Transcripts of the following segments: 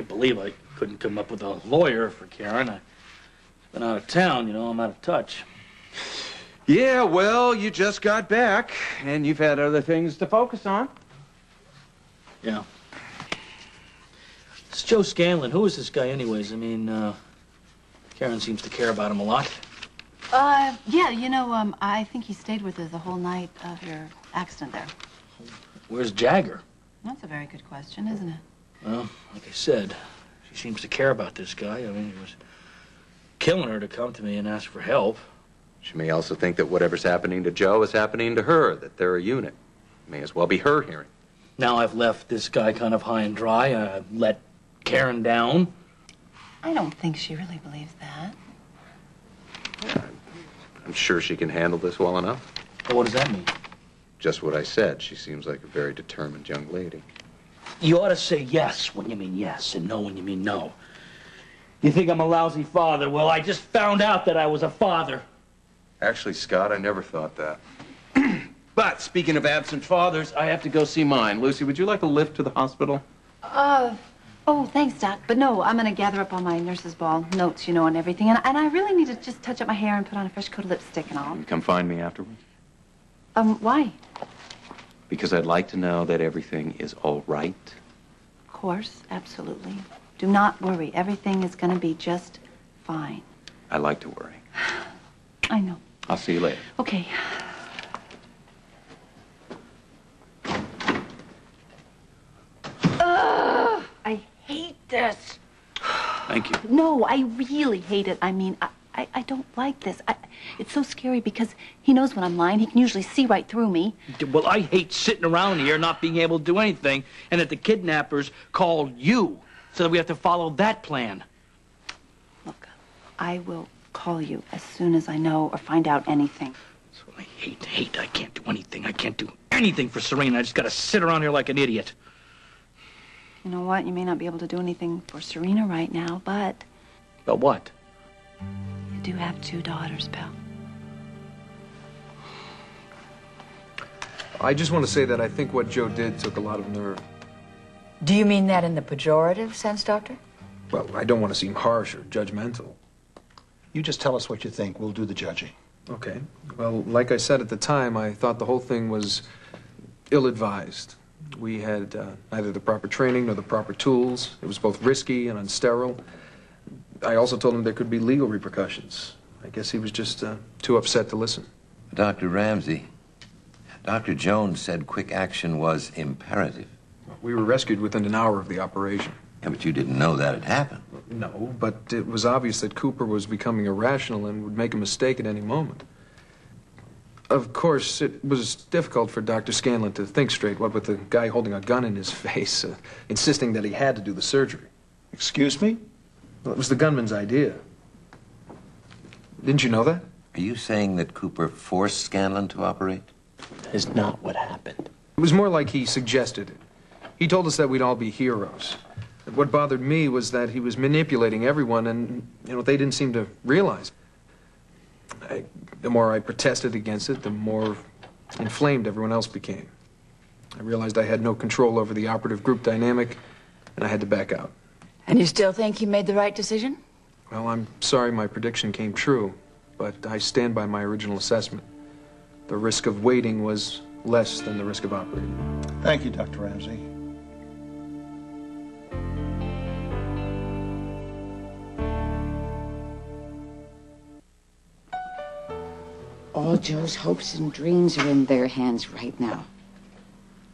can't believe I couldn't come up with a lawyer for Karen. I've been out of town, you know, I'm out of touch. Yeah, well, you just got back, and you've had other things to focus on. Yeah. It's Joe Scanlon. Who is this guy anyways? I mean, Karen seems to care about him a lot. Yeah, you know, I think he stayed with her the whole night of your accident there. Where's Jagger? That's a very good question, isn't it? Well, like I said, she seems to care about this guy. I mean, it was killing her to come to me and ask for help. She may also think that whatever's happening to Joe is happening to her, that they're a unit. May as well be her hearing. Now I've left this guy kind of high and dry. I let Karen down. I don't think she really believes that. Yeah, I'm sure she can handle this well enough. Well, what does that mean? Just what I said. She seems like a very determined young lady. You ought to say yes when you mean yes and no when you mean no. You think I'm a lousy father? Well, I just found out that I was a father. Actually, Scott, I never thought that. But speaking of absent fathers, I have to go see mine. Lucy, would you like a lift to the hospital? Oh, thanks, Doc. But no, I'm going to gather up all my nurse's ball notes, you know, and everything. And I really need to just touch up my hair and put on a fresh coat of lipstick and all. Come find me afterwards. Why? Because I'd like to know that everything is all right. Of course, absolutely. Do not worry. Everything is going to be just fine. I like to worry. I know. I'll see you later. Okay. Ugh, I hate this. Thank you. No, I really hate it. I mean, I don't like this. It's so scary because he knows when I'm lying. He can usually see right through me. Well, I hate sitting around here not being able to do anything and that the kidnappers called you so that we have to follow that plan. Look, I will call you as soon as I know or find out anything. That's what I hate. I can't do anything. I can't do anything for Serena. I just got to sit around here like an idiot. You know what? You may not be able to do anything for Serena right now, but... But what? You do have 2 daughters, pal. I just want to say that I think what Joe did took a lot of nerve. Do you mean that in the pejorative sense, Doctor? Well, I don't want to seem harsh or judgmental. You just tell us what you think. We'll do the judging. Okay. Well, like I said at the time, I thought the whole thing was ill-advised. We had neither the proper training nor the proper tools. It was both risky and unsterile. I also told him there could be legal repercussions. I guess he was just too upset to listen. Dr. Ramsey, Dr. Jones said quick action was imperative. We were rescued within an hour of the operation. Yeah, but you didn't know that had happened. No, but it was obvious that Cooper was becoming irrational and would make a mistake at any moment. Of course, it was difficult for Dr. Scanlon to think straight, what with the guy holding a gun in his face, insisting that he had to do the surgery. Excuse me? Well, it was the gunman's idea. Didn't you know that? Are you saying that Cooper forced Scanlon to operate? That is not what happened. It was more like he suggested it. He told us that we'd all be heroes. What bothered me was that he was manipulating everyone, and, you know, they didn't seem to realize. The more I protested against it, the more inflamed everyone else became. I realized I had no control over the operative group dynamic, and I had to back out. And you still think you made the right decision? Well, I'm sorry my prediction came true, but I stand by my original assessment. The risk of waiting was less than the risk of operating. Thank you, Dr. Ramsey. All Joe's hopes and dreams are in their hands right now.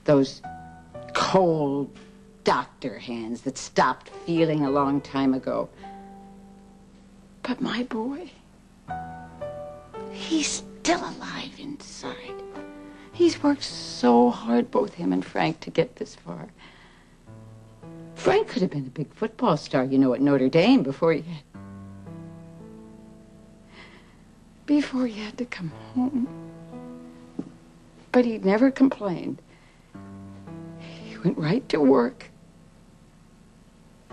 Those cold doctor hands that stopped feeling a long time ago. But my boy, he's still alive inside. He's worked so hard, both him and Frank, to get this far. Frank could have been a big football star, you know, at Notre Dame before he had to come home. But he never complained. He went right to work,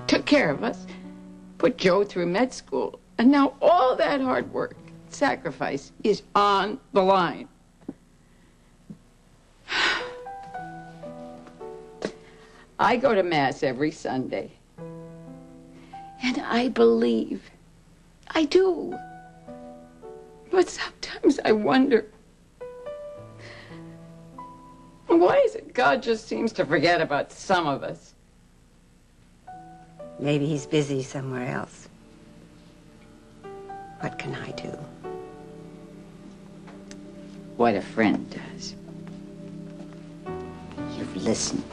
took care of us, put Joe through med school, and now all that hard work, sacrifice, is on the line. I go to Mass every Sunday. And I believe. I do. But sometimes I wonder, why is it God just seems to forget about some of us? Maybe he's busy somewhere else. What can I do? What a friend does. You've listened.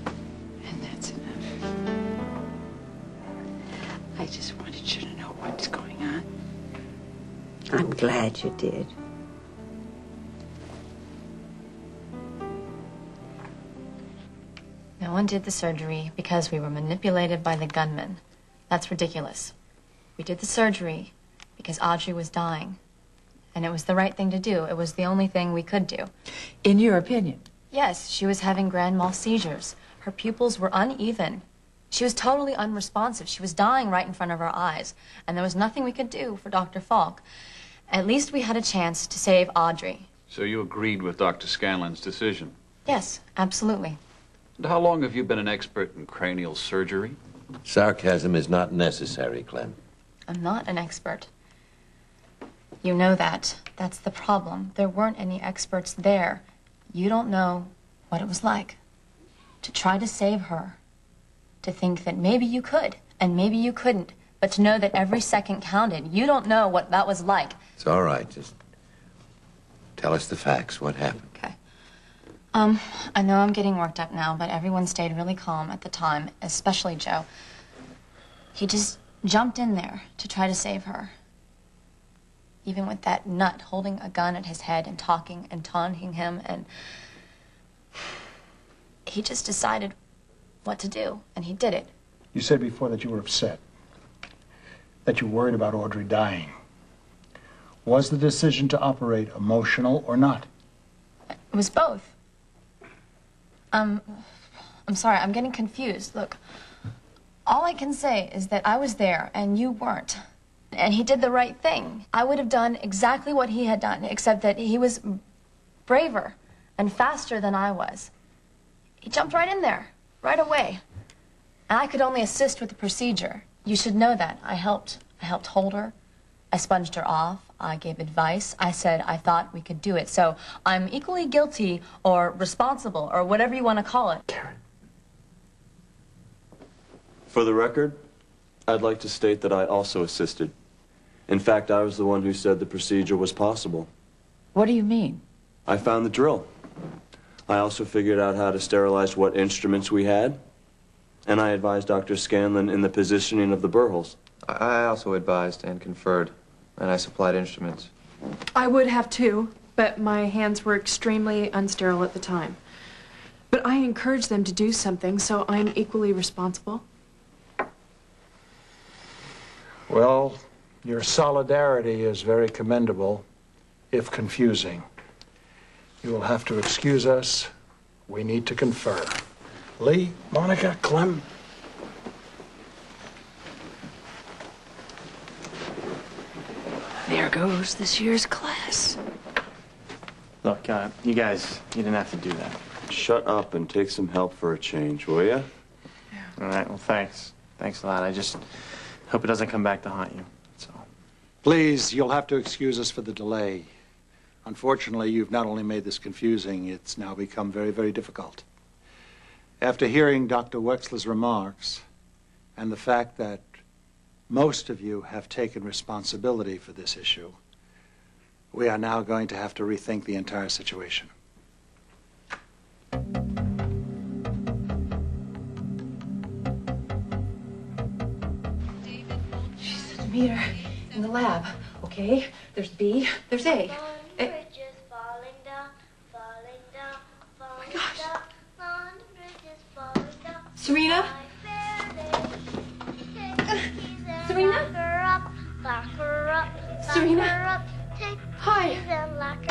And that's enough. I just wanted you to know what's going on. I'm glad you did. No one did the surgery because we were manipulated by the gunman. That's ridiculous. We did the surgery because Audrey was dying. And it was the right thing to do. It was the only thing we could do. In your opinion? Yes, she was having grand mal seizures. Her pupils were uneven. She was totally unresponsive. She was dying right in front of our eyes. And there was nothing we could do for Dr. Falk. At least we had a chance to save Audrey. So you agreed with Dr. Scanlon's decision? Yes, absolutely. And how long have you been an expert in cranial surgery? Sarcasm is not necessary, Clem. I'm not an expert. You know that. That's the problem. There weren't any experts there. You don't know what it was like to try to save her. To think that maybe you could, and maybe you couldn't. But to know that every second counted. You don't know what that was like. It's all right. Just tell us the facts. What happened? Okay. I know I'm getting worked up now, but everyone stayed really calm at the time, especially Joe. He just jumped in there to try to save her. Even with that nut holding a gun at his head and talking and taunting him, and he just decided what to do, and he did it. You said before that you were upset, that you worried about Audrey dying. Was the decision to operate emotional or not? It was both. I'm sorry, I'm getting confused. Look, all I can say is that I was there and you weren't. And he did the right thing. I would have done exactly what he had done, except that he was braver and faster than I was. He jumped right in there, right away. And I could only assist with the procedure. You should know that. I helped hold her. I sponged her off. I gave advice. I said I thought we could do it. So I'm equally guilty or responsible or whatever you want to call it. Karen. For the record, I'd like to state that I also assisted. In fact, I was the one who said the procedure was possible. What do you mean? I found the drill. I also figured out how to sterilize what instruments we had. And I advised Dr. Scanlon in the positioning of the burr holes. I also advised and conferred, and I supplied instruments. I would have too, but my hands were extremely unsterile at the time. But I encouraged them to do something, so I'm equally responsible. Well, your solidarity is very commendable, if confusing. You will have to excuse us. We need to confer. Lee, Monica, Clem. There goes this year's class. Look, you guys, you didn't have to do that. Shut up and take some help for a change, will ya? Yeah. All right, well, thanks. Thanks a lot. I just hope it doesn't come back to haunt you. That's all. Please, you'll have to excuse us for the delay. Unfortunately, you've not only made this confusing, it's now become very, very difficult. After hearing Dr. Wexler's remarks and the fact that most of you have taken responsibility for this issue, we are now going to have to rethink the entire situation. Meet her in the lab, okay? There's B, there's A. Serena? Serena? Serena? Hi.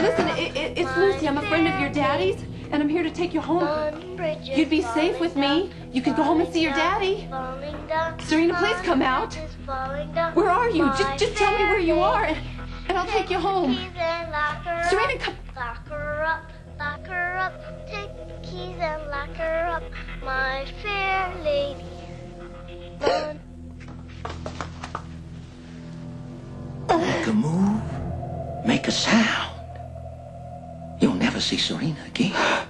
Listen, it's Lucy. I'm a friend of your daddy's, and I'm here to take you home. You'd be safe with me. You could go home and see your daddy. Serena, please come out. Where are you? Just tell me where you are, and I'll take you home. Serena, come. Lock her up, take the keys and lock her up, my fair lady. make a sound, you'll never see Serena again.